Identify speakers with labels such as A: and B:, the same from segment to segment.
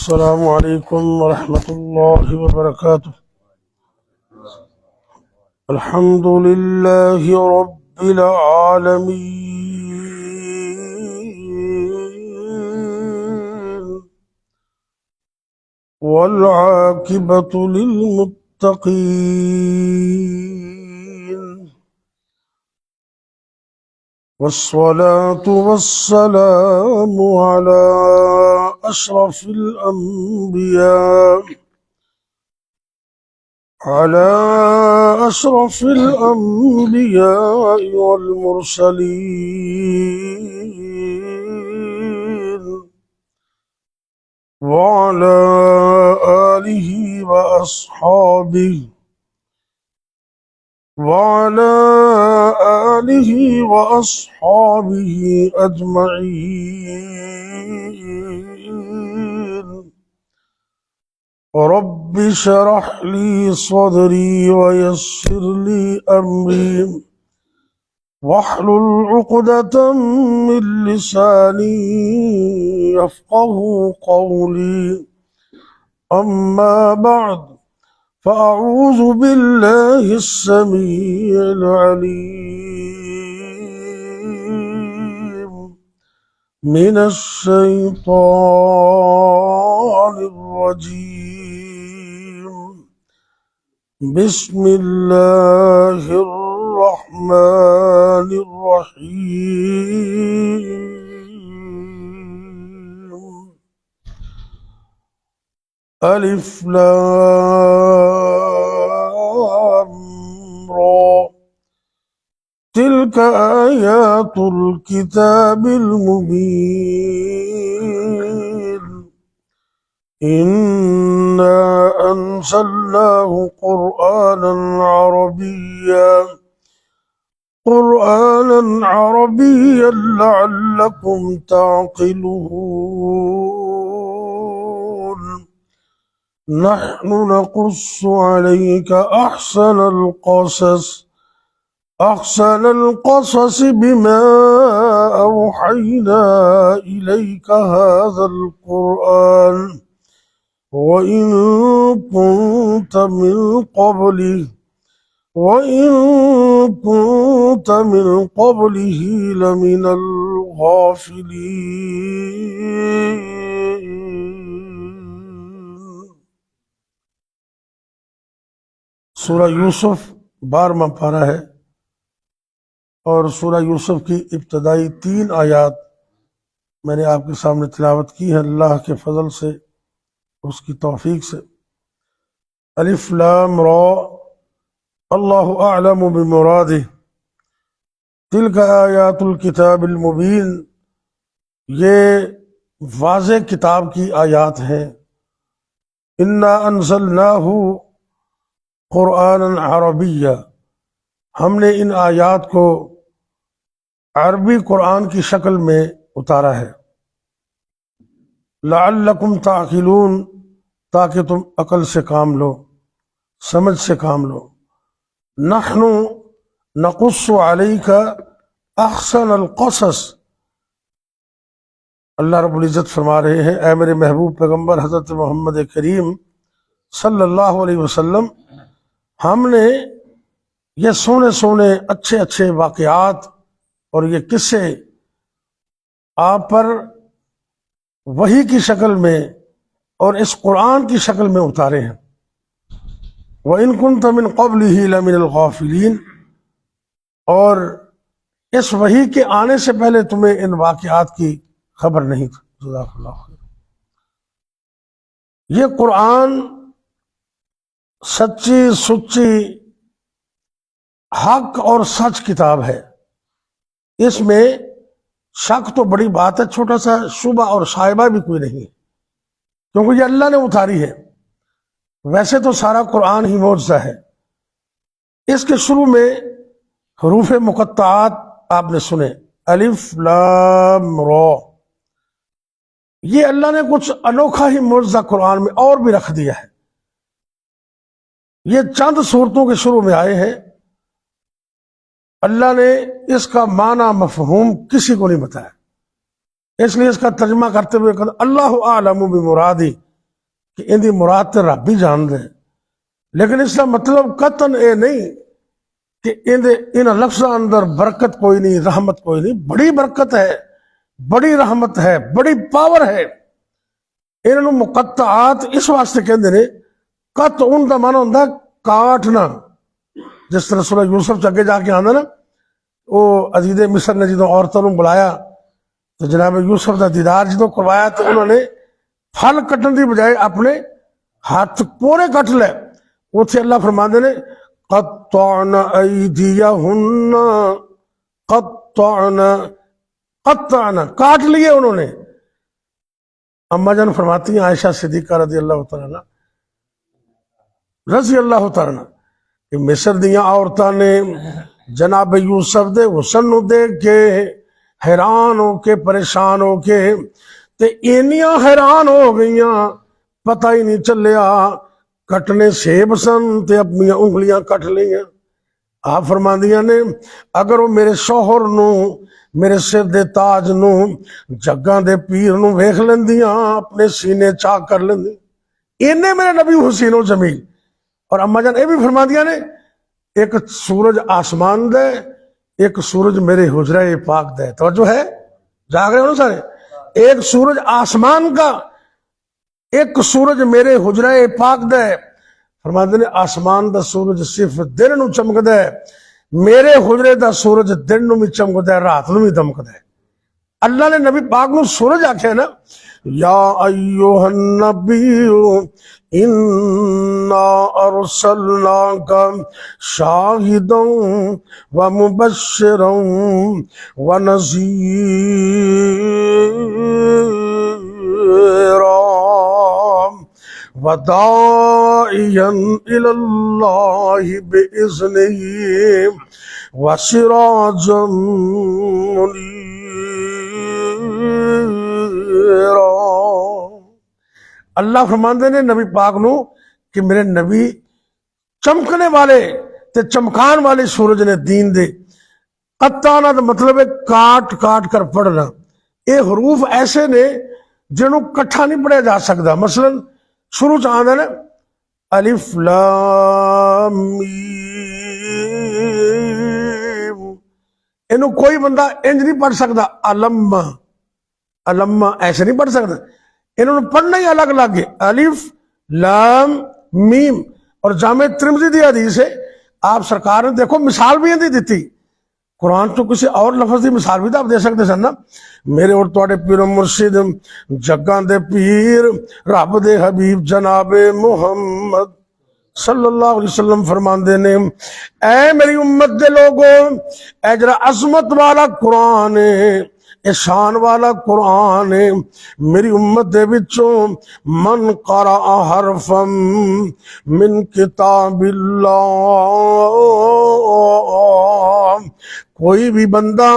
A: अस्सलामु अलैकुम वरहमतुल्लाहि वबरकातुह। अल्हम्दुलिल्लाहि रब्बिल आलमीन वल आकिबतु लिल मुत्तकीन वस्सलातु वस्सलामु अला अशरफिल अंबिया वल मुरसलीन वअला आलिहि व अस्हाबिही अजमईन। रब्बि शरह ली सदरी वयस्सिर ली अमरी वहलुल उक़दतम मिन लिसानी यफ़क़हू क़ौली। अम्मा बअद फ़अऊज़ु बिल्लाहि अस्समीइल अलीम मिनश शैतानिर रजीम। बिस्मिल्लाहिर रहमानिर रहीम। अलिफ लाम रा तिल्क आयातुल किताबिल मुबीन। इन्ना अंज़लनाहु क़ुरआनन अरबिय्यन लअल्लकुम ताक़िलून। नहनु नक़ुस्सु अलैका अहसनल क़सस बिमा अवहयना इलैका हाज़ल क़ुरआन व इन कुन्त मिन क़ब्लिही लमिनल गाफ़िलीन। सूरा यूसुफ 12वां पारा है और सूरा यूसुफ की इब्तदाई 3 आयात मैंने आपके सामने तिलावत की है अल्लाह के फजल से, उसकी तौफीक से। अलिफ लाम रा अल्लाहु अअलमु बिमुरादिह तिल्क आयातुल किताबिल मुबीन। ये वाज़े किताब की आयात हैं। इन्ना अंज़लनाहु क़ुरआनन अरबिय्या, हमने इन आयात को अरबी कुरान की शक्ल में उतारा है। लअल्लकुम ताक़िलून, ताकि तुम अकल से काम लो, समझ से काम लो। नहनु नक़ुस्सु अलैका अहसनल क़सस, अल्लाह रब्बुल इज़्ज़त फरमा रहे हैं, ऐ मेरे महबूब पैगम्बर हज़रत मोहम्मद करीम सल्लल्लाहु अलैहि वसल्लम, हमने ये सोने सोने अच्छे अच्छे वाक़यात और ये किस्से आप पर वही की शक्ल में और इस कुरान की शक्ल में उतारे हैं। व इन कुन्त मिन क़ब्लिही लमिनल गाफ़िलीन, और इस वही के आने से पहले तुम्हें इन वाक़यात की खबर नहीं थी। जज़ाकल्लाहु खैर। ये कुरान सच्ची सुच्ची हक और सच किताब है। इसमें शक तो बड़ी बात है, छोटा सा शुबा और शायबा भी कोई नहीं, क्योंकि ये अल्लाह ने उतारी है। वैसे तो सारा कुरान ही मौजज़ा है। इसके शुरू में हरूफ मुक़त्ताआत आपने सुने, अलिफ लाम रा। ये अल्लाह ने कुछ अनोखा ही मौजज़ा कुरान में और भी रख दिया है। ये चंद सूरतों के शुरू में आए हैं। अल्लाह ने इसका माना मफहूम किसी को नहीं बताया, इसलिए इसका तर्जुमा करते हुए कहते अल्लाहु आलमु बिमुरादी, कि इनकी मुराद तो रब ही जानते, लेकिन इसका मतलब कतन ये नहीं कि इन लफ्ज़ों अंदर बरकत कोई नहीं, रहमत कोई नहीं। बड़ी बरकत है, बड़ी रहमत है, बड़ी पावर है। इन्हों मुकत्तात इस वास्ते कहते ने, कत उनका मन होंगे काटना। जिस तरह सूरह यूसुफ च अगे जाके आंदा ना, वो अजीज़े मिस्र ने जो औरतों को बुलाया तो जनाब यूसुफ का दीदार जो करवाया तो उन्होंने फल कट्टन की बजाय अपने हाथ पूरे कट ले। उथे अल्लाह फरमाते ने कत्तअना अयदियहुन्ना, कत्तअना, कत्तअना, काट लिए उन्होंने। अम्मा जान फरमाती हैं आयशा सिद्दीक़ा रज़ी अल्लाह तआला कि मिस्र दियां औरतां ने जनाब यूसुफ दे हुसन नूं देख के हैरान हो के, परेशान हो के ते इन्नियां हैरान हो गईयां, पता ही नहीं चलिया कटने सेब सन ते अपनी उंगलियां कट लियां। आप फरमांदियां ने अगर वो मेरे शौहर नूं, मेरे सिर दे ताज नूं, जग्गां दे पीर नूं वेख लैंदियां, अपने सीने चा कर लैंदी, इन्ने मेरे नबी हुसैन जमील। और अम्मा जान ये भी फरमादियां ने एक सूरज आसमान दे, एक सूरज मेरे हुजरा पाक दे। तवज्जो है, जाग रहे हो ना सारे? एक सूरज आसमान का, एक सूरज मेरे हुजरा पाक दे। फरमाते ने आसमान दा सूरज सिर्फ दिन नूं चमकदा है, मेरे हुजरे दा सूरज दिन नूं भी चमकदा है, रात नूं भी दमकदा है। अल्लाह ने नबी पाक नूं सूरज आख्या ना, या अय्युहन नबिय्यु इन्ना अरसलनाका शाहिदन व मुबश्शिरन व नज़ीरा व दाइयन इलल्लाहि बिइज़्निही व सिराजन मुनीरा। अल्लाह फरमाते ने नबी पाक नूं कि मेरे नबी चमकने वाले ते चमकान वाले सूरज ने दीन दे। कत्ताना का मतलब है काट काट कर पढ़ना। ये हरूफ ऐसे ने जिन्हों कट्ठा नहीं पढ़िया जा सकता। मसलन शुरू च आंदा ना अलिफ लाम मीम, इनू कोई बंदा इंज नहीं पढ़ सकता अलम्मा, अलम्मा ऐसे नहीं पढ़ सकता। इन्होंने पढ़ना ही अलग अलग है, अलिफ लाम मीम। और जामे तिरमिज़ी दी हदीस है, आप सरकार ने देखो मिसाल भी दी दी, कुरान तो किसी और लफ्ज़ की मिसाल भी तो आप दे सकते सन ना। मेरे और तुहाडे पीर मुर्शिद जग्गां दे पीर रब दे हबीब जनाबे मुहम्मद सल्लल्लाहु अलैहि वसल्लम फरमांदे ने, ऐ मेरी उम्मत दे लोगों, ऐ जरा अजमत वाला कुरान है, शान वाला कुरान है, मेरी उम्मत दे विचों मन करा हरफम मिन किताबिल्लाह, कोई भी बंदा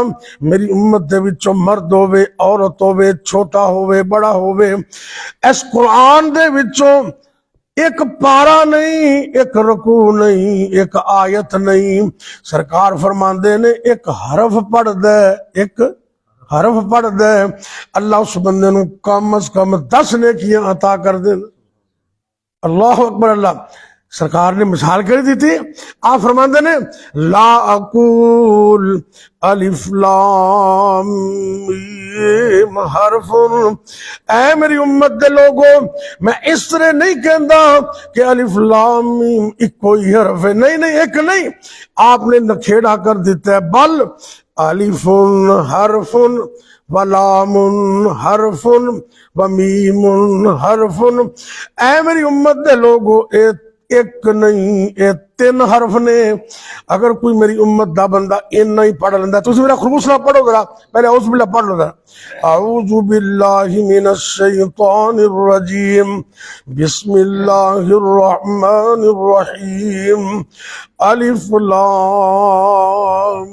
A: मेरी उम्मत दे विचों मर्द होवे औरत होवे छोटा होवे बड़ा होवे, इस कुरान दे विचों एक पारा नहीं, एक रुकू नहीं, एक आयत नहीं, सरकार फरमांदे ने एक हरफ पढ़ दे, एक हरफ पढ़ दे, अल्लाह उस बंदे नूं कम अज कम 10 नेकियां अता कर दे। अल्लाह अकबर। अल्लाह सरकार ने मिसाल कर दी थी। आप फरमाते ने ला अकूल अलिफ लाम मीम हरफुन, ऐ मेरी उम्मत दे लोगों, मैं इस तरह नहीं कहता कि अलिफ लाम मीम इको ही हरफ है, नहीं नहीं, एक नहीं, आपने नखेड़ा कर देता है। बल अलिफुन हरफुन व लामुन हरफुन व मीमुन हरफुन, ऐ मेरी उम्मत दे लोगों, एक नहीं ये 3 हरफ ने। अगर कोई मेरी उम्मत दा बंदा इन्ना ही पढ़ लेंदा, तुम मेरा खरूस ना पढ़ो जरा, पहले औज़ु बिल्लाह पढ़ लो जरा। औज़ु बिल्लाहि मिनश शैतानिर रजीम, बिस्मिल्लाहिर रहमानिर रहीम, अलिफ लाम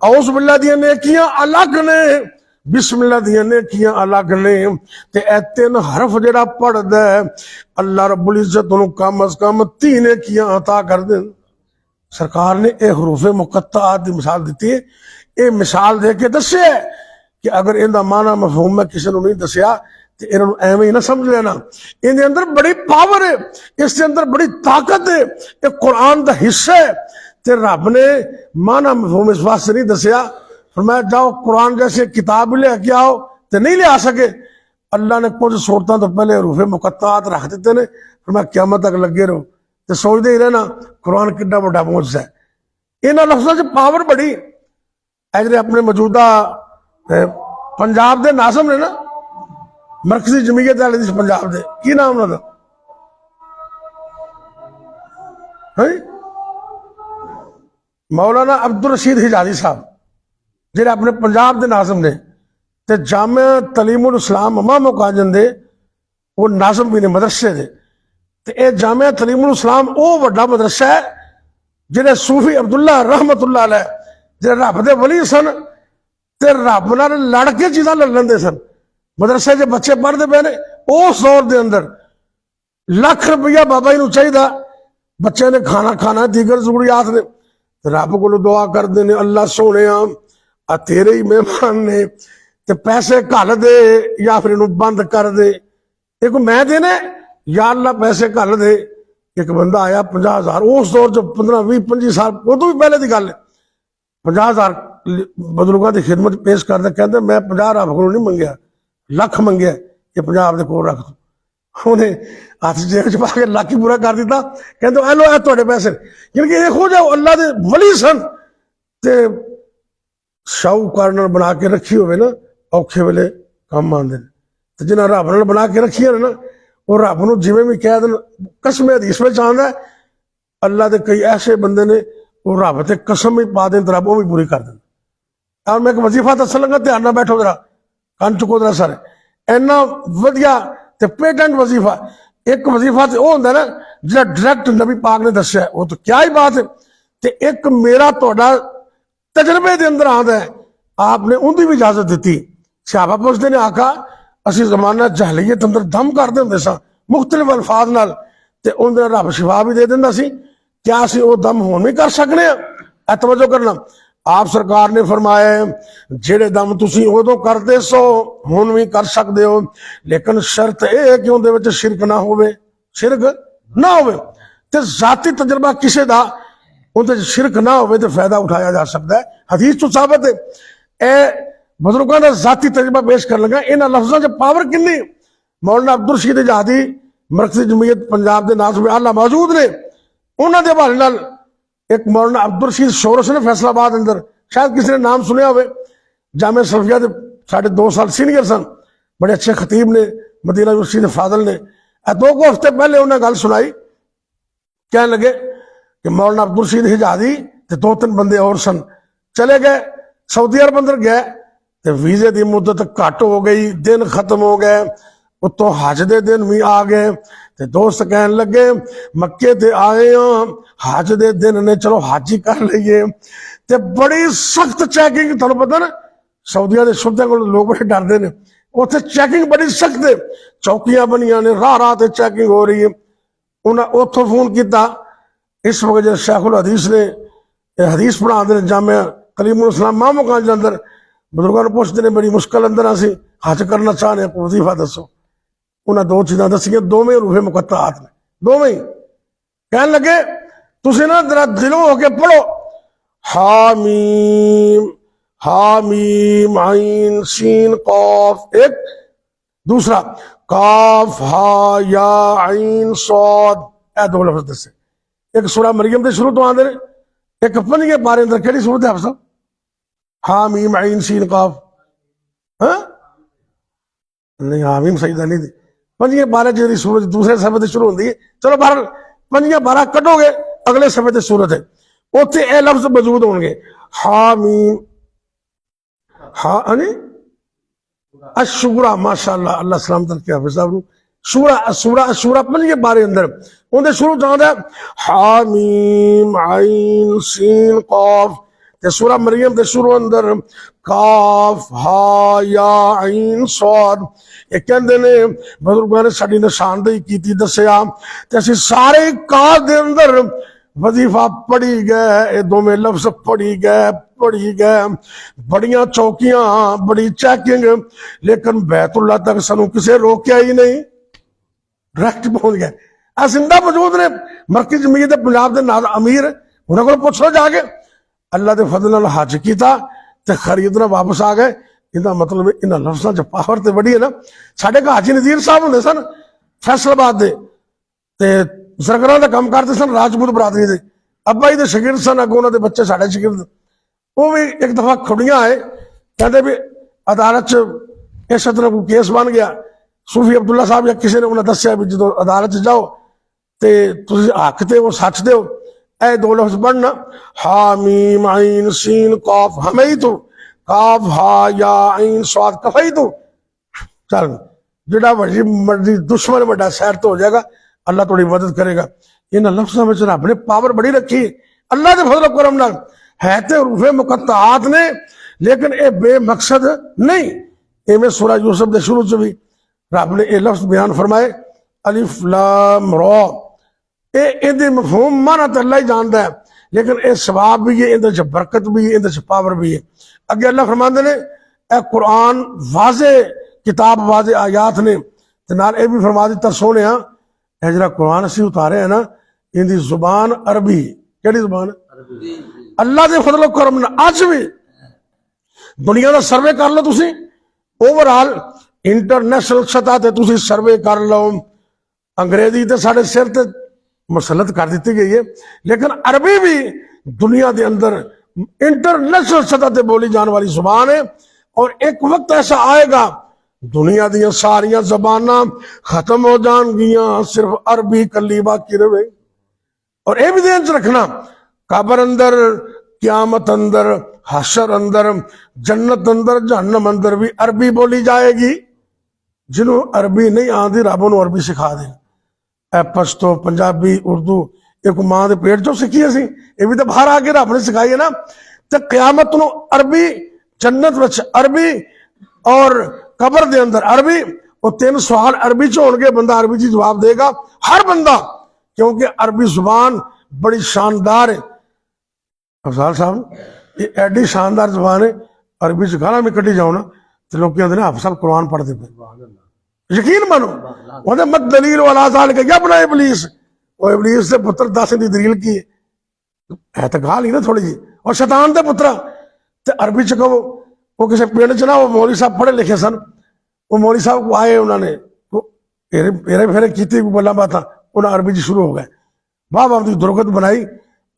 A: औज़ु बिल्लाह दियां नेकियां अलग ने, बिस्मिल्लाह दियां नेकियां अलग ने। ते ए 3 हरफ जेड़ा पढ़दा है अल्लाह रब्बुल इज्जत नूं कम अज कम 3 नेकियां अता कर देन। सरकार ने ए हरूफे मुकत्तात दी मिसाल दी है। ये मिसाल दे के दस्से कि अगर इनका माना मफहूम मैं किसी को नहीं दसिया तो इन्होंने एवं ही ना समझ लेना। इनके अंदर बड़ी पावर है, इसके अंदर बड़ी ताकत है, ये कुरान का हिस्सा है। तो रब ने माना मफहूम इस वास्ते नहीं दसिया, फरमाया जाओ कुरान जैसे किताब लेके आओ, तो नहीं लिया सके। अल्लाह ने कुछ सूरतों तो पहले रूफे मुकत्तात रख देते ने, फरमाया क़यामत तक लगे रहो तो सोचते ही रहना कुरान कितना बड़ा मुआजिज़ा है। इन्होंने लफ्ज़ों से पावर बड़ी है। जो अपने मौजूदा पंजाब के नाज़म ने ना, मरकजी जमीयत वाले पंजाब के की नाम उन्होंने मौलाना अब्दुल रशीद हिजाजी साहब, जो अपने पंजाब के नाज़म ने, तो जामिया तलीमुल इस्लाम अमा मुकाजन दे वो नाज़म भी ने मदरसे दे। तो यह जामिया तलीमुल इस्लाम वो बड़ा मदरसा है जिन्हें सूफी अब्दुल्ला रहमतुल्लाह अलैह जो रब दे वली सन, ते रब नाल लड़ के चीज़ां लड़ लेंदे सन। मदरसे च बच्चे पढ़ते पे ने, उस दौर के अंदर लाख रुपया बाबा जी नूं चाहिदा, बच्चे ने खाना खाना दीगर जरूरियात ने, रब को दुआ करते ने अल्लाह सोने आ तेरे ही मेहमान ने, ते पैसे घल दे या फिर इन्हू बंद कर दे। एक मैं देने या अल्लाह पैसे घल दे। एक बंदा आया 50,000, उस दौर च 15-20-25 साल उदों भी पहले की गल है, 50,000 बजुर्गों की खिदमत पेश करते, कहते मैं 50 रब को नहीं मंगया, लख मंगया, ये 50 आपके कोल रख दो। उन्हें हाथ जेब च पा के लख ही पूरा कर दिता, कहते ए लो तुहाडे पैसे। क्योंकि देखो जो अल्लाह के वली सन, ते शाहूकार नाल बना के रखी होवे ना, औखे वेले काम आंदे ने। ते जिन्हां रब नाल बना के रखी है ना, वो रब नूं जिवें भी कह देन, कसम हदीस में आंदा है, अल्लाह के कई ऐसे बंदे ने वो रब ते कसम ही पा देन तो रब वो भी पूरी कर देन। और मैं एक वजीफा दसन लगा, ध्यान नाल बैठो जरा, कान चुको जरा सारे, इन्ना वधिया ते पेटेंट वजीफा। एक वजीफा तो वह होंदा ना जिहड़ा डायरैक्ट नबी पाक ने दस्सिया, वो तो क्या ही बात है। ते एक मेरा तुहाडा तजर्बे के अंदर आंदा है, आपने उनकी भी इजाजत दी। सहाबा पुछदे ने आका असीं जमाना जहलीयत अंदर दम करते होंदे सां मुख्तलिफ अल्फाज नाल, ते उहदे रब शिफा भी दे दिंदा सी, क्या असीं वो दम हुण भी कर सकने आ? तवज्जो करना, आप सरकार ने फरमाया जेड़े दम तुसीं उदों करदे सो हुण भी कर सकदे हो, लेकिन शर्त यह है कि उहदे विच शिरक ना होवे, शिरक ना होवे। ते जाती तजर्बा किसी का उहदे च शिरक ना होवे तो फायदा उठाया जा सकता है। हदीस तो साबित है, ए बुजुर्गों का जाती तजर्बा पेश कर लगा। इन्हां लफ्ज़ों च पावर कितनी। मौलाना अब्दुल रशीद हिजाजी मरकजी जमीयत पंजाब के नाज़िम आला मौजूद ने, उन्हां दे हवाले नाल एक मौलाना अब्दुल रशीद शोरस ने फैसलाबाद अंदर, शायद किसी ने नाम सुनिया हो, जामिया सलफिया के साढ़े 2 साल सीनियर सन, बड़े अच्छे खतीब ने, मदीना यूनिवर्सिटी के फादल ने। 2 हफ्ते पहले उन्हें गल सुनाई, कह लगे कि मौलाना अब्दुल रशीद हिजाजी ते 2-3 बंदे और सन, चले गए सऊदी अरब अंदर गए, तो वीजे की मुद्दत घट हो गई, दिन खत्म हो गए, उत्तों हज के दिन भी आ गए। ते दोस्त कह लगे मक्के ते आए हाँ, हज के दिन ने, चलो हज ही कर लीए। ते बड़ी सख्त चैकिंग, तुहानूं पता ना सऊदिया के शुद्धिया को लोग बड़े डरते हैं, उत्थे चैकिंग बड़ी सख्त है, चौकियां बनिया ने, राह ते चैकिंग हो रही है। उन्हें उतों फोन किया, इस वक्त जो शेखुल हदीस ने हदीस पढ़ाते हैं जामिया तलीमुल इस्लाम मामुकान के अंदर, बुजुर्गों को पुछते हैं बड़ी मुश्किल अंदर असीं हज करना चाहते हैं, वजीफा दसो। उन्हें 2 चीज़ां दसियां, दोवें रूहे मुकत्तात ने, दोवें ही। कह लगे तुसीं ना जरा दिलों होके पढ़ो, हामीम हामीम आइन सीन कौफ, एक दूसरा काफ हा या आइन सौद, ए 2 लफ्ज़ दसे। एक सूरह मरियम के शुरू तो आंदे ने, एक 5वें पारे अंदर किहड़ी सूरत है अफसर? हामीम आइन सीन काफ, हाँ नहीं हामीम सजदा नहीं थी। 5वें पारे जी सूरत दूसरे सफे से शुरू होती है, चलो बहर 5वां पारा कटोगे अगले सफे से सूरत है, उत्थे ए लफ्ज मौजूद होंगे, हामीम हाँ अशूरा, माशाअल्लाह, अल्लाह सलामत रखे हाफिज साहब नूं। सूरा सूरा सूरा 5वें पारे अंदर उहदे शुरू च आंदा हामीम आइन सीन कौफ, ते सूरा मरियम दे शुरू अंदर काफ हा या आइन सौद। ये कहते ने बुजुर्गों ने साडी निशानदेही की दसिया, ते असीं सारे काफ दे अंदर वजीफा पढ़ी गए, ये दोवें लफ्ज पढ़ी गए, बड़ियां चौकियां, बड़ी चैकिंग, लेकिन बैतुल्ला तक सानू किसे रोकया ही नहीं, डायरेक्ट पहुंच गए। आ जिंदा मौजूद ने मरकजी जमीयत पंजाब के नाल अमीर, उन्होंने को पूछ लो जाके। अल्लाह के फजल नाल हज किया ते खरीदना वापस आ गए। इहदा मतलब इन्हां लफ्ज़ां च पावर ते बड़ी है ना। साडे घर हाजी नज़ीर साहब हुंदे सन फैसलाबाद दे, ते सरगरां दा काम करते सन राजपूत बरादरी दे। अब्बा जी दे शागिर्द सन, अगों उन्हां दे बच्चे साडे शागिर्द। वो भी एक दफा खुड़ियां आए, कहते भी अदालत च इस तरह कोई केस बन गया। सूफी अब्दुल्ला साहब या किसी ने उन्हें दस्या भी जो अदालत च जाओ तो तुसीं हक ते हो, सच दे हो, ए दो लफ्ज पढ़ना, हा मीम आइन सीन काफ हमई तू, काफ हा या आइन स्वाद कफई तू। चल जिहड़ा मर्जी दुश्मन बड़ा सैर तो हो जाएगा, अल्लाह थोड़ी मदद करेगा। इन्हां लफ्ज़ां में रब ने पावर बड़ी रखी अल्लाह के फजल करम नाल। है तो रूफे मुकत्ताआत ने, लेकिन ये बेमकसद नहीं। इवें सूरह यूसुफ के शुरू च भी रब ने यह लफ्ज बयान फरमाए, अलिफ लाम रा। ये मफहूम माना तो अल्लाह ही जानता है, लेकिन यह सवाब भी है, इहदे च बरकत भी है, इहदे च पावर भी है। अगे अल्लाह फरमाते ने ए कुरान वाजे किताब वाजे आयात ने, ते नाल यह भी फरमा दिता सोने यह जरा कुरान असीं उतारे है ना, इहदी जुबान अरबी। केड़ी जुबान? अल्लाह के फजल करम नाल अज भी दुनिया का सर्वे कर लो तुसीं, ओवरऑल इंटरनेशनल सतह ते तुसीं सर्वे कर लो, अंग्रेजी तो साढ़े सिर ते मुसलत कर दी गई है, लेकिन अरबी भी दुनिया के अंदर इंटरनेशनल सतह ते बोली जाने वाली जुबान है। और एक वक्त ऐसा आएगा दुनिया दी सारिया जबाना खत्म हो जाएगियां, सिर्फ अरबी कली बाकी रहे। और यह भी ध्यान च रखना, कबर अंदर, क्यामत अंदर, हशर अंदर, जन्नत अंदर, जहन्नम अंदर भी अरबी बोली जाएगी। जिन्हों अरबी नहीं आती रब उन्होंने अरबी सिखा दे। पश्तो, पंजाबी, उर्दू एक मां के पेट चो सीखी असी, ये भी तो बाहर आके रब ने सिखाई है ना। तो क्यामत नूं अरबी, जन्नत विच अरबी और कबर दे अंदर अरबी। वो तीन सवाल अरबी च होणगे, बंदा अरबी च जवाब देगा हर बंदा, क्योंकि अरबी जुबान बड़ी शानदार है। अफजाल साहब ये एडी शानदार जुबान है, अरबी च गाना भी कटी जाओ ना तो लोग कहते हैं आप सब कुरान पढ़ते पे। यकीन मानो वो मत दलील वाला साल के क्या बना इबलीस, वो इबलीस से पुत्र दस की दलील की है तो गाल ही ना थोड़ी जी। और शैतान के पुत्रा तो अरबी च कहो, वो किसी पिंड च ना वो मौली साहब पढ़े लिखे सन, वो मौली साहब को आए, उन्होंने फेरे फेरे की बल्ला बात, उन्हें अरबी च शुरू हो गए, वाह वाह की दुर्गत बनाई।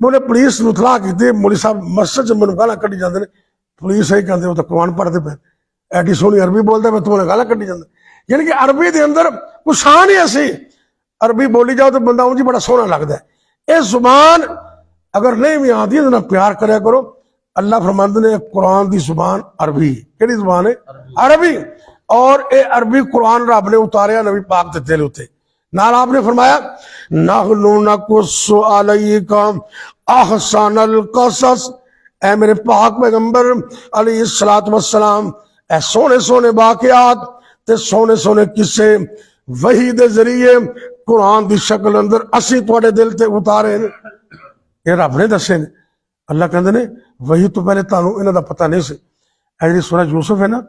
A: उन्हें पुलिस तलाह की, मौली साहब मस्जिद च मैंने गाला कटी जाते हैं, पुलिस यही कहते वो तो कुरान पढ़ते पे, एडी सोहनी अरबी बोलते पे, तुम्हें गाला कटी जाते। यानी कि अरबी के अंदर कुछ शान ही ऐसी, अरबी बोली जाओ तो बंदा उंजी बड़ा सोहना लगता है। ये जुबान अगर नहीं भी आती है तो प्यार कराया करो। अल्लाह फरमाते ने कुरान की जुबान अरबी, केड़ी जुबान है? अरबी। और ये अरबी कुरान रब ने उतारिया नबी पाक के दिल उत्ते, नाल आपने फरमाया नहनु नकुस्सु अलैका अहसनल क़सस, ऐ मेरे पाक पैगंबर अलैहिस्सलातु वस्सलाम, ऐ सोने सोने वाक़ियात ते सोने सोने किस्से वही दे जरिए कुरान की शक्ल अंदर असी तुहाडे दिल ते उतारे ने। ये रब ने दसे ने। अल्लाह कहते ने वही तो पहले तुहानू इन्हां दा पता नहीं सी। जी सूरह यूसुफ है ना,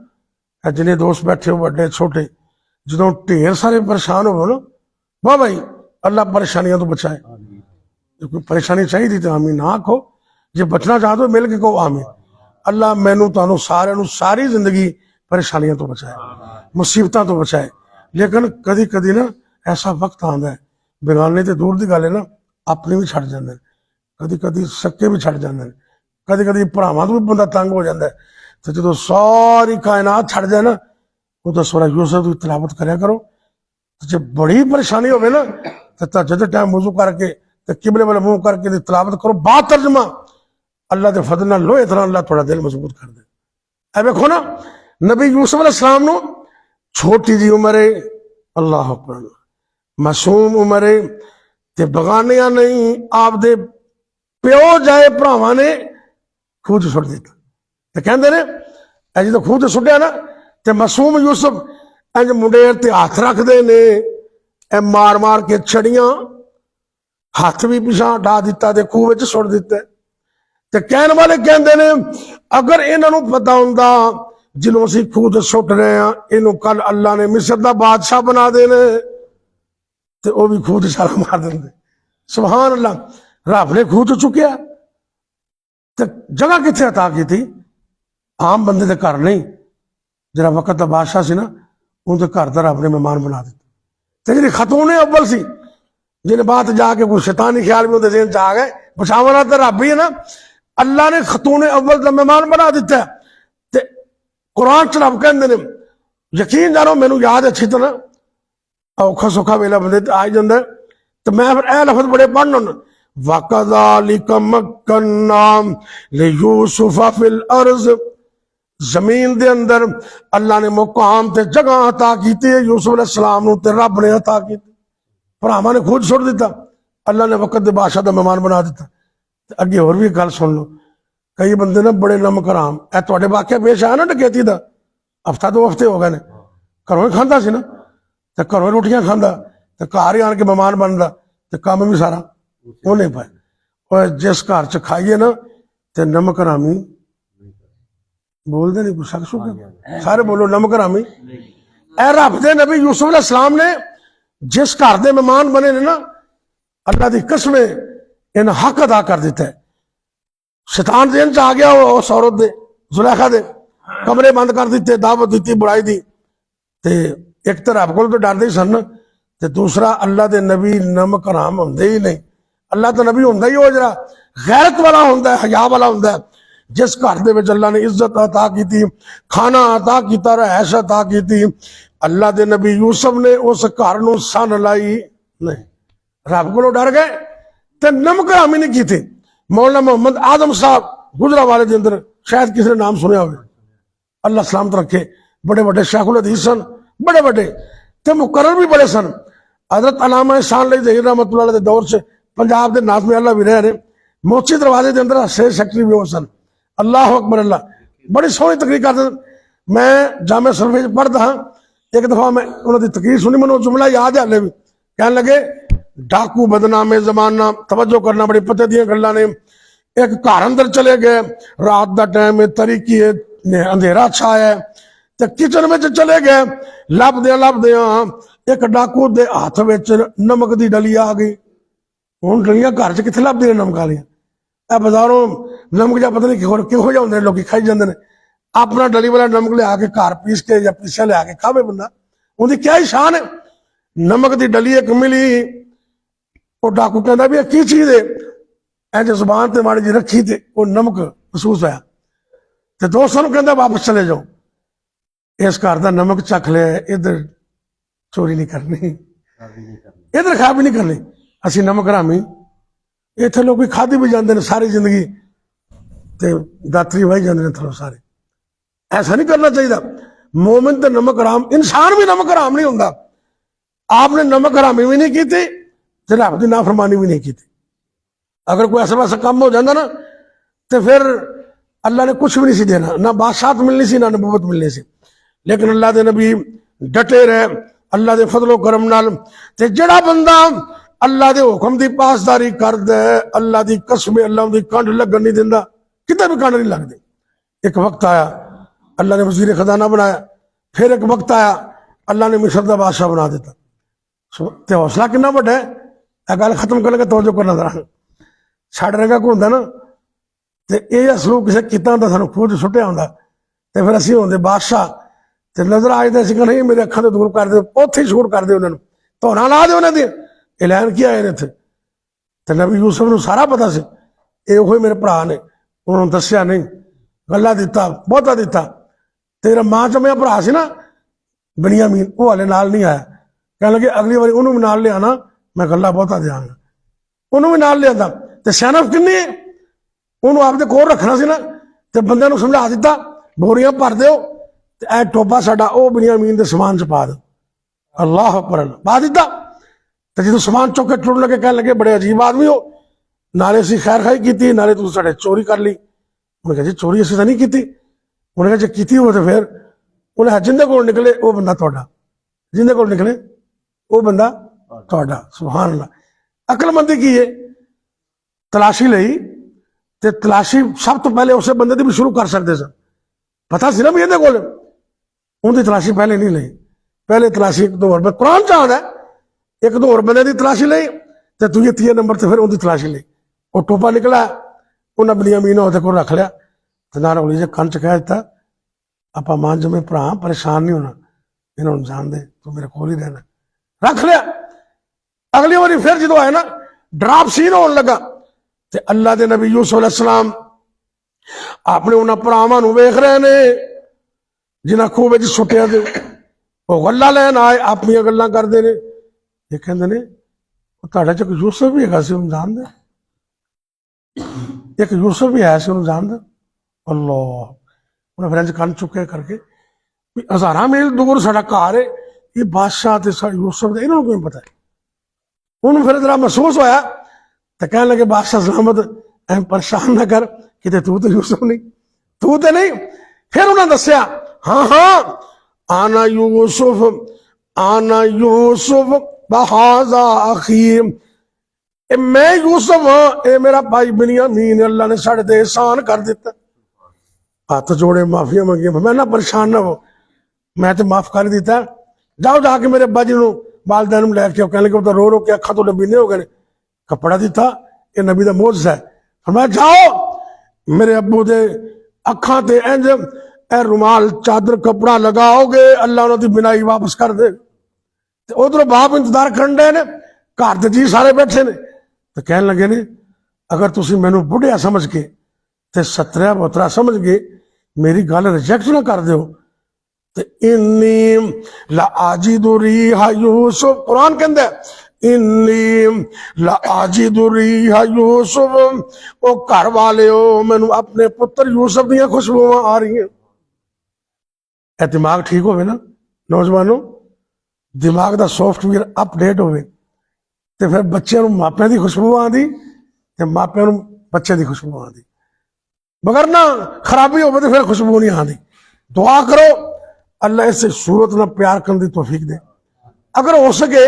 A: जिन्हें दोस्त बैठे हो बड़े छोटे, जो ढेर सारे परेशान हो ना, वाह भाई अल्लाह परेशानियों तो बचाए। जो कोई परेशानी चाहिए तो आमीन ना आखो, जो बचना चाहते हो मिल के कहो आमीन। अल्लाह मैनू तुहानू सारिआं नू सारी जिंदगी परेशानियों तो बचाए, मुसीबतों तो बचाए। लेकिन कदी कदी ना ऐसा वक्त आता है, बेगाने तो दूर की गल है ना, अपने भी छड़ जाते हैं, कदी कदी सक्के भी छड़ जाते हैं, कदी कदी भरावां तो भी बंदा तंग हो जाता है। तो जो सारी कायनात छड़ जाए ना, उदों सूरह यूसुफ की तिलावत करया करो। जो बड़ी परेशानी हो ना तो तहज्जुद दे टाइम वुज़ू करके तो किबले वाले मुंह करके तिलावत करो, बा तर्जमा। अल्लाह के फजल नाल लोहे तरह अल्लाह थोड़ा दिल मजबूत कर दे। ऐ वेखो ना नबी यूसुफ अलैहिस्सलाम नू छोटी जी उम्र है, अल्लाह अकबर, मासूम उम्र है, ते बगानिया नहीं आप दे प्यो जाए भरावां ने खूह च सुट दिता। तो कहते ने जो तो खूह च सुटिया ना, तो मासूम यूसुफ इंज मुंडेर ते हाथ रखते ने, मार मार के छड़ियां हथ भी पिछा ढा दिता ते खूह विच सुट दिता। ते कहण वाले कहंदे ने अगर इन्हां नूं पता हुंदा जिन्हों असीं खूह ते सुट रहे हैं इनू कल अल्लाह ने मिस्र दा बादशाह बना देने ते वो भी खूह ते छाला मार देंदे। सुभान अल्लाह। रब ने खूह तो चुकिया ते जगह कित्थे अता की? आम बंदे दे घर नहीं, जरा वक्त दा बादशाह सी ना उनके घर दा रब ने मेहमान बना दिता। ते जी खतून अव्वल सी जिन्हें बात जाके कोई शैतानी ख्याल भी उनके ज़हन च आ गए, बचावना तो रब ही है ना। अल्लाह ने खतून अव्वल का मेहमान बना दिता है। ते कुरान च रब कहते हैं यकीन जानो मैनू याद अच्छी तरह औखा सौखा वेला बंदे आ जाता है तो मैं फिर ए लफज बड़े पढ़ना होना वकज़ालिका मक्कन्ना लियूसुफ़ फिल अर्ज़। जमीन दे अंदर अल्लाह ने मुकाम ते जगह अता की यूसुफ अलैहिस्सलाम नूं ते रब ने अता की। भरावां ने खुद सुट दिता, अल्लाह ने वक्त दे बादशाह दा मेहमान बना दिता। अगे होर भी गल सुन लो, कई बंदे ना बड़े नमक हराम ए तुहाडे वाकिया पेश आया ना डकैती दा, हफ्ता 2 हफ्ते हो गए ने, घरों ही खांदा सी ना ते घरों रोटियां खांदा ते घर ही आन के मेहमान बनदा ते काम भी सारा उन्हें पाए। और जिस घर च खाइए ना ते नमक हरामी बोलते नहीं कुछ शक शुक सारे बोलो नमक हरामी। ए रब दे नबी यूसुफ अलैहिस्सलाम ने जिस घर दे मेहमान बने ने ना अल्लाह की कसम इन हक अदा कर दिता है। शैतान दिन च आ गया उस औरत दे जुलैखा दे कमरे बंद कर दिते, दावत दी बुराई दी। ते एक तो रब को डरते सन ते दूसरा अल्लाह के नबी नमक हराम होंगे ही नहीं। अल्लाह तो नबी होंगे ही वो जरा गैरत वाला होंगे, हया वाला होंगे। जिस घर दे विच अल्लाह ने इज्जत अता की, खाना अता किया, रहैश अता की, अल्लाह के नबी यूसुफ ने उस घर नूं सन लाई नहीं, रब को डर गए ते नमक हरामी नहीं की थी। मौलाना मोहम्मद आदम साहब गुजरा वाले के अंदर शायद किसी ने नाम सुनिया हो, अल्लाह सलामत रखे, बड़े बड़े शेखुल हदीस सन, बड़े बड़े ते मुकर्रर भी बड़े सन। हजरत अल्लामा इहसान अली ज़हीर रहमतुल्लाह अलैह दे दौर से पंजाब के नाज़िम अल्लाह भी रहे ने, मोची दरवाजे के अंदर शेर सेक्रेटरी भी हो सन। अल्लाह अकबर अल्लाह, बड़ी सोहनी तकरीर करते। मैं जामे सरफे पढ़ता हाँ, एक दफा मैं उन्होंने तकरीर सुनी, मैंने जुमला याद है हाले भी। कह लगे डाकू बदनामे जमाना, तवज्जो करना बड़ी पते दियां गल्लां ने। एक घर अंदर चले गए, रात का टाइम है, तरीकी है, अंधेरा छाया है, तो किचन में चले गए, लभदे एक डाकू दे हाथ में नमक की डली आ गई। हुण डलियां घर च कित्थे लभदियां नमक वालियां, ए बाजारों नमक जा पता नहीं किहो जिहा हुंदा, लोग खाई जांदे ने। अपना डली वाला नमक लिया के घर पीस के या पीसिया लिया के खावे बंदा, उनकी क्या ही शान है। नमक की डली एक मिली, वो डाकू कहता भी की चीज है, ऐसे जुबान से माड़ी जी रखी थे वो नमक महसूस होया, तो दोस्तों कहता वापस चले जाओ, इस घर का नमक चख लिया, इधर चोरी नहीं करनी, इधर खा भी नहीं करनी, असी नमक हरामी। इतने लोग खाधी भी जाते हैं सारी जिंदगी, ते दातरी वाही जाते हैं थलो सारे। ऐसा नहीं करना चाहिए। मोमिन तो नमक हराम, इंसान भी नमक हराम नहीं होता। आपने नमक हरामी भी नहीं की थी, रब की नाफरमानी भी नहीं की थी। अगर कोई ऐसा वैसा काम हो जाता ना तो फिर अल्लाह ने कुछ भी नहीं सी देना, ना बादशाहत मिलनी सी, ना नबूवत मिलनी सी। लेकिन अल्लाह के नबी डटे रहे अल्लाह के फजलो करम नाल। ते जड़ा बंदा अल्लाह के हुक्म की पासदारी कर दे, अल्लाह की कसम अल्लाह की कंड लगन नहीं देता, कितने भी कंड नहीं लगती। एक वक्त आया अल्लाह ने वजीर खजाना बनाया, फिर एक वक्त आया अल्लाह ने मिस्र का बादशाह बना दिता। तो हौसला कितना बड़ा है, यह गल खत्म कर लगे तवज्जो करना जरा। छड़ रंगा को होंदा ना, तो यह सलूक किसी किता होंदा, सानू खुद सुटिया होंदा, तो फिर असीं होंदे बादशाह, तो नजर आ जाता असीं नहीं मेरे अखां तो दूर कर दो, उत्थे ही छूट कर दो, उन्होंने धौना ला दो, उन्होंने ऐलान किया है इत्थे। तो नबी यूसुफ नूं सारा पता सी ये उही मेरे भरा ने, उन्होंने दस्सिया नहीं, गल्ला दिता बहुता दिता। तेरा मां जम्मिया भरा सी ना बिन्यामीन, वो हाले नाल नहीं आया। कह लगे अगली बारी उन्होंने भी नाल लियाना, मैं गल्ला बहुता देंगा, उन्होंने भी नाल लिया। तो सियानत किन्नी है, उन्होंने आपके कोल रखना सी ना, तो बंदे नूं समझा दिता बोरियां भर दो, ए टोबा साडा ओ बिन्यामीन दे समान च पा दो। अल्लाह अकबर, पा दिता। तो जो समान चुक के टुरन लगे, कह लगे बड़े अजीब आदमी हो, नाले असीं खैर खाई की, नाले तू साडे चोरी कर ली। उन्हें कहा जी चोरी असीं तां नहीं की। उन्हें कहा जी की हो तो फिर उन्हें जिंदे कोल निकले वो बंदा तुहाडा, जिंदे कोल निकले वो बंदा तुहाडा। सुभान अल्लाह। अकलमंदी की है, तलाशी लई ते तलाशी सब तो पहले उस बंदे की भी शुरू कर सकते सन। पता सी ना भी ये कोल उनकी तलाशी पहले नहीं लई, पहले तलाशी एक दो और कुरान चाहता है, एक दो और बंदे की तलाशी लई तो तुझे 3 नंबर से फिर उनकी तलाशी लई। वो टोपा निकला, उन्हें बनियामीन ਉਹਦੇ ਕੋਲ रख लिया तो ना रौली जे कंच कह दिता आप मान जमे भरा परेशान नहीं होना, इन्होंने जान दे तू मेरे कोल ही रहना, रख लिया। अगली बारी फिर जो है ना ड्राप सीन होने लगा तो अल्लाह के नबी यूसुफ अलैहिस्सलाम अपने उन्होंने भरावां नूं वेख रहे ने जिन्हें खूह विच सुटिया दे, वो गल्लां लैन आए, अपनी गल्लां करते ने। ये कहते ने तुहाडे च एक यूसुफ भी हैगा सी, उन्हें जान दे, एक यूसुफ भी है सी, उन्हें जान दे। अल्लाह, उन्हें फ्रेंच कन चुके करके हज़ार मील दूर साडा घर है, ये बादशाह ते यूसुफ दे इन्होंने कोई पता है। उन्होंने फिर जरा महसूस होया तो कहने लगे बादशाह सलामत एम परेशान ना कर, किते तू तो यूसुफ नहीं, तू तो नहीं। फिर उन्हें दसिया हाँ हाँ आना यूसुफ, आना यूसुफ बहाजा अखीम, मैं यूसुफ हाँ, ये मेरा भाई बिनियामीन, अल्लाह ने साढ़े ते एहसान कर दिता। हाथ जोड़े माफिया मंगी, मैं ना परेशान ना हो, मैं तो माफ कर दिता, जाओ जाके मेरे अब्बा जी नूं वालदैन नूं लैके आओ। कहने लगे तो रो रो के अखा तो बीने हो गए, कपड़ा दिता, ये नबी दा मोजज़ा है। फरमाया जाओ मेरे अब्बू दे अखा ते इंज ए रुमाल चादर कपड़ा लगाओगे, अल्लाह उन्होंने बिनाई वापस कर दे। उधरों बाप इंतजार करन डे ने, घर दे जी सारे बैठे ने, तो कहने लगे ने अगर तुसीं मैनू बुढ़िया समझ के ते सतरा बोतरा समझ के मेरी गल रिजेक्ट ना कर दो तो इन्नी ला आजिदु रीहा यूसुफ, कुरान कहंदा इन्नी ला आजिदु रीहा यूसुफ, ओ घर वाले हो मैनू अपने पुत्र यूसुफ दियां खुशबुआं आ रही हैं। ए दिमाग ठीक होवे ना नौजवानों, दिमाग दा सॉफ्टवेयर अपडेट होवे ते फिर बच्चों नूं मापियां दी खुशबू आंदी ते मापियां नूं बच्चे दी खुशबू आंदी, मगर ना खराबी हो तो फिर खुशबू नहीं आती। दुआ करो अल्लाह इस सूरत ना प्यार करने की तौफीक दे, अगर हो सके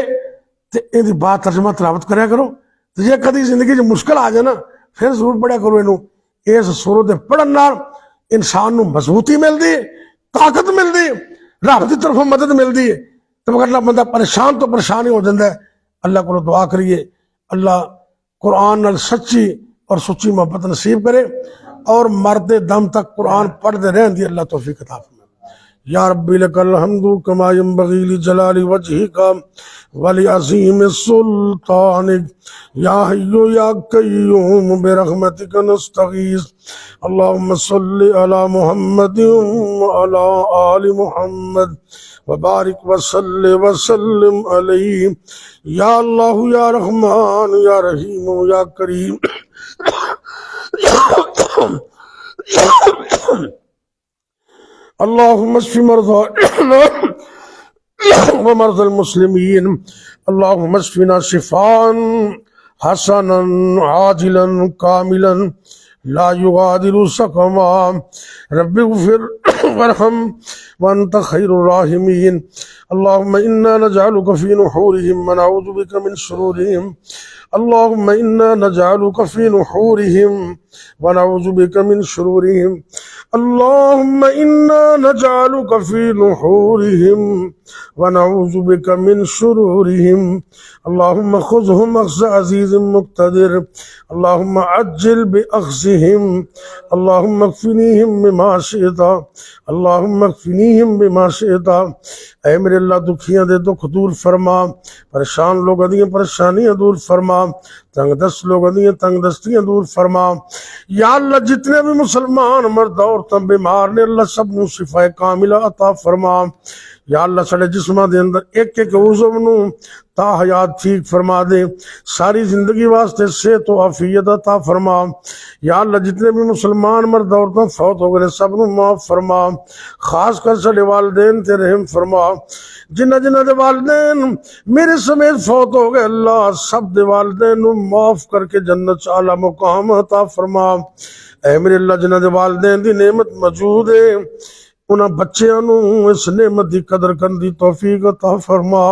A: तो इहदी बात तर्जमा तलावत करया करो, तो जे कभी जिंदगी च मुश्किल आ जाए ना फिर जरूर पढ़िया करो इनू। इस सूरत के पढ़न नाल इंसान नूं मजबूती मिलती है, ताकत मिलती है, रब की तरफों मदद मिलती है, तो मगर बंदा परेशान तो परेशान ही हो जाता है। अल्लाह को दुआ करिए अल्लाह कुरान नाल सच्ची और सुच्ची मोहब्बत नसीब करे और मरते दम तक कुरान पढ़ते रहन दी अल्लाह तौफीक अता फरमाए। या रब्बी लकल हम्दु कमा यंबगी लिजलाली वजहिका वली अज़ीम सुल्तानिक, या हय्यु या कय्यूम बिरहमतिका नस्तगीस, अल्लाहुम्मा सल्लि अला मुहम्मदिन व अला आलि मुहम्मद व बारिक व सल्लिम अलैहि, या अल्लाह या रहमान या रहीम या करीम। अल्लाहुम्मा अश्फि मर्ज़ाना व मर्ज़ल मुस्लिमीन, अल्लाहुम्मा अश्फिना शिफ़ाअन हसनन आजिलन कामिलन ला युगादिरु सकमा, रब्बि इग़फिर वरहम व अंत खैरुर राहिमीन। अल्लाहुम्मा इन्ना नजअलुका फ़ी नुहूरिहिम व नऊज़ु बिका मिन शुरूरिहिम, अल्लाहुम्मा इन्ना नजअलुका फ़ी नुहूरिहिम व नऊज़ु बिका मिन शुरूरिहिम, अल्लाहुम्मा इन्ना नजअलुका फ़ी नुहूरिहिम व नऊज़ु बिका मिन शुरूरिहिम, अल्लाहुम्मा ख़ुज़हुम अख़्ज़ अज़ीज़िम मुक़्तदिर, अल्लाहुम्मा अज्जिल बिअख़्ज़िहिम, अल्लाहुम्मा अक्फ़िनीहिम बिमा शिअता, अल्लाहुम्मा अक्फ़िनीहिम बिमा शिअता। ऐ मेरे अल्लाह दुखियां दे दुख दूर फरमा, परेशान लोगों दी परेशानियां दूर फरमा, तंग दस्त लोगों दी तंग दस्तियां दूर फरमा। या अल्लाह जितने भी मुसलमान मर्द औरतां बीमार ने अल्लाह सब नूं शिफाए कामिला अता फरमा। या अल्लाह साडे जिस्मां दे अंदर एक एक उज़व नूं ता हयात ठीक फरमा दे, सारी जिंदगी वास्ते सेहत व आफियत अता फरमा। या अल्लाह जितने भी मुसलमान मर्द औरतां फौत हो गए सब नूं माफ फरमा, खास कर साडे वालिदैन ते रहम फरमा। जिन्हां जिन्हां दे वालिदैन मेरे समेत फौत हो गए अल्लाह सब दे वालिदैन नूं माफ करके जन्नत च आला मुकाम अता फरमा। ऐ मेरे अल्लाह जिन्हां दे वालिदैन दी नेमत मौजूद है उन्हां बच्चियां नूं इस नेमत दी कदर करन दी तौफीक अता फरमा।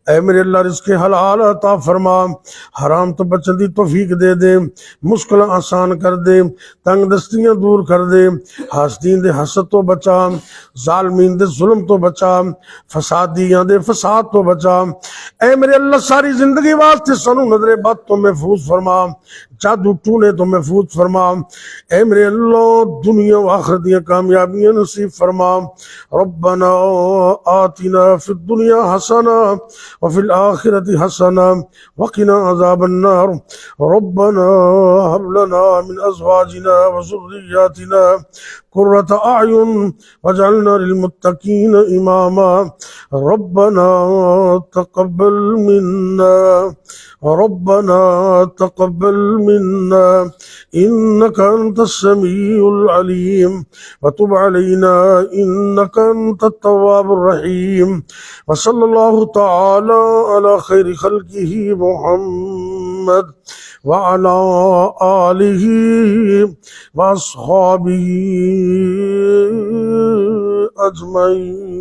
A: ऐ मेरे अल्लाह रिज़्क़ हलाल अता फरमा, हराम तो बचन दी तौफीक दे दे, मुश्किल आसान कर दे, तंग दस्तियां दूर कर दे, हासदीन दे हसद तो बचा, जालमीन दे जुल्म तो बचा, फसादियां दे फसाद तो बचा। ऐ मेरे अल्लाह सारी जिंदगी वास्ते सानू नजरे बद तो महफूज फरमा, जादू टूने तो महफूज फरमा। ऐ मेरे अल्लाह दुनिया व आखिरत दियां कामयाबियां नसीब फरमा। रब्बना आतिना फिद दुनिया हसना व फिल आखिरति हसना वक़िना अज़ाबन्नार। रब्बना हब लना मिन अज़वाजिना व ज़ुर्रिय्यातिना कुर्रता अयुन वजअलना लिलमुत्तकीन इमामा। रब्बना तक़ब्बल मिन्ना रब्बना तक़ब्बल मिन्ना इन्नका अंतस समीउल अलीम व तुब अलैना इन्नका अंतत तव्वाबुर रहीम। व सल्लल्लाहु तआला अला खैरि खल्क़िही मुहम्मद व अला आलिही व अस्हाबिही अजमईन।